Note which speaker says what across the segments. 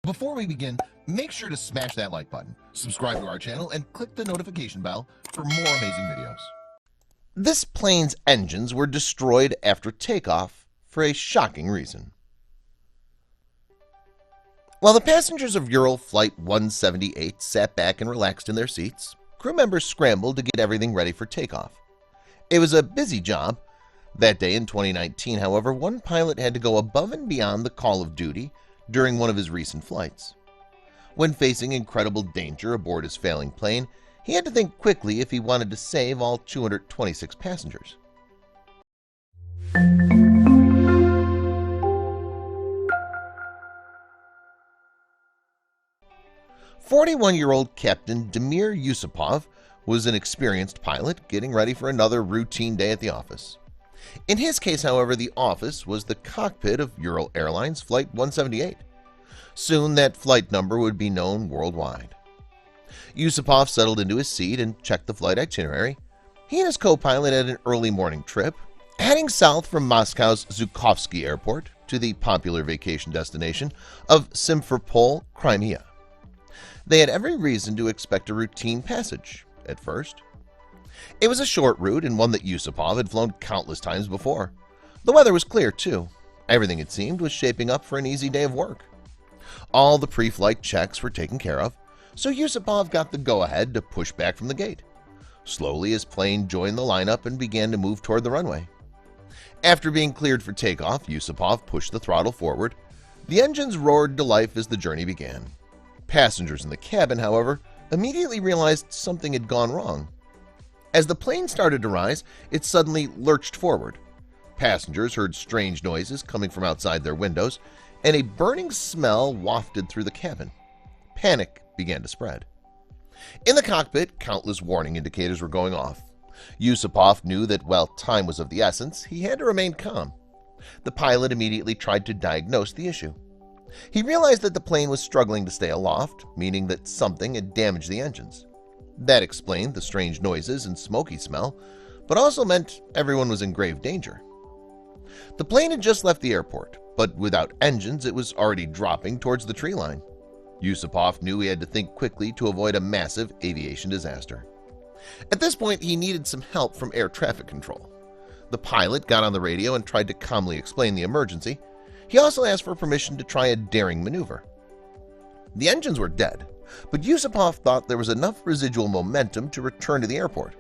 Speaker 1: Before we begin, make sure to smash that like button, subscribe to our channel, and click the notification bell for more amazing videos. This plane's engines were destroyed after takeoff for a shocking reason. While the passengers of Ural Flight 178 sat back and relaxed in their seats, crew members scrambled to get everything ready for takeoff. It was a busy job. That day in 2019, however, one pilot had to go above and beyond the call of duty during one of his recent flights. When facing incredible danger aboard his failing plane, he had to think quickly if he wanted to save all 226 passengers. "41-year-old Captain Damir Yusupov was an experienced pilot getting ready for another routine day at the office. In his case, however, the office was the cockpit of Ural Airlines Flight 178. Soon that flight number would be known worldwide. Yusupov settled into his seat and checked the flight itinerary. He and his co-pilot had an early morning trip, heading south from Moscow's Zhukovsky Airport to the popular vacation destination of Simferopol, Crimea. They had every reason to expect a routine passage at first. It was a short route and one that Yusupov had flown countless times before. The weather was clear, too. Everything, it seemed, was shaping up for an easy day of work. All the pre-flight checks were taken care of, so Yusupov got the go-ahead to push back from the gate. Slowly, his plane joined the lineup and began to move toward the runway. After being cleared for takeoff, Yusupov pushed the throttle forward. The engines roared to life as the journey began. Passengers in the cabin, however, immediately realized something had gone wrong. As the plane started to rise, it suddenly lurched forward. Passengers heard strange noises coming from outside their windows, and a burning smell wafted through the cabin. Panic began to spread. In the cockpit, countless warning indicators were going off. Yusupov knew that while time was of the essence, he had to remain calm. The pilot immediately tried to diagnose the issue. He realized that the plane was struggling to stay aloft, meaning that something had damaged the engines. That explained the strange noises and smoky smell, but also meant everyone was in grave danger. The plane had just left the airport, but without engines, it was already dropping towards the tree line. Yusupov knew he had to think quickly to avoid a massive aviation disaster. At this point, he needed some help from air traffic control. The pilot got on the radio and tried to calmly explain the emergency. He also asked for permission to try a daring maneuver. The engines were dead, but Yusupov thought there was enough residual momentum to return to the airport.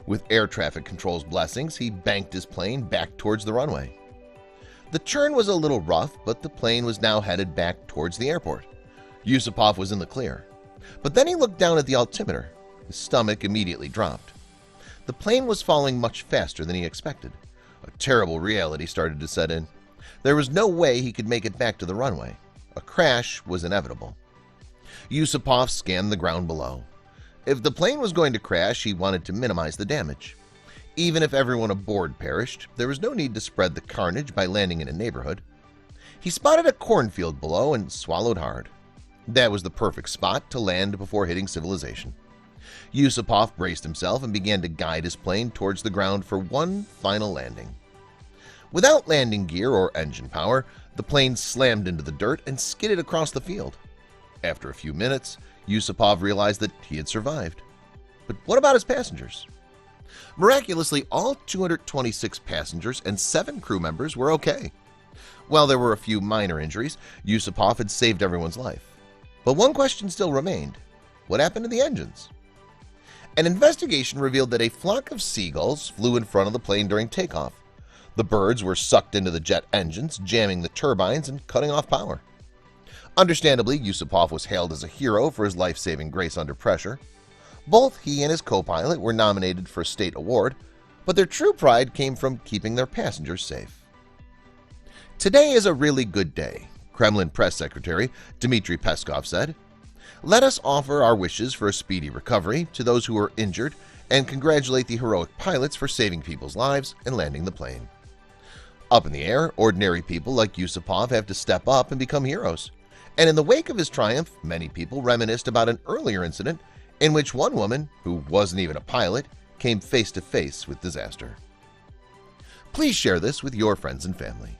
Speaker 1: With air traffic control's blessings, he banked his plane back towards the runway. The turn was a little rough, but the plane was now headed back towards the airport. Yusupov was in the clear. But then he looked down at the altimeter. His stomach immediately dropped. The plane was falling much faster than he expected. A terrible reality started to set in. There was no way he could make it back to the runway. A crash was inevitable. Yusupov scanned the ground below. If the plane was going to crash, he wanted to minimize the damage. Even if everyone aboard perished, there was no need to spread the carnage by landing in a neighborhood. He spotted a cornfield below and swallowed hard. That was the perfect spot to land before hitting civilization. Yusupov braced himself and began to guide his plane towards the ground for one final landing. Without landing gear or engine power, the plane slammed into the dirt and skidded across the field. After a few minutes, Yusupov realized that he had survived. But what about his passengers? Miraculously, all 226 passengers and 7 crew members were okay. While there were a few minor injuries, Yusupov had saved everyone's life. But one question still remained. What happened to the engines? An investigation revealed that a flock of seagulls flew in front of the plane during takeoff. The birds were sucked into the jet engines, jamming the turbines and cutting off power. Understandably, Yusupov was hailed as a hero for his life-saving grace under pressure. Both he and his co-pilot were nominated for a state award, but their true pride came from keeping their passengers safe. "Today is a really good day," Kremlin press secretary Dmitry Peskov said. "Let us offer our wishes for a speedy recovery to those who were injured and congratulate the heroic pilots for saving people's lives and landing the plane." Up in the air, ordinary people like Yusupov have to step up and become heroes. And in the wake of his triumph, many people reminisced about an earlier incident in which one woman, who wasn't even a pilot, came face to face with disaster. Please share this with your friends and family.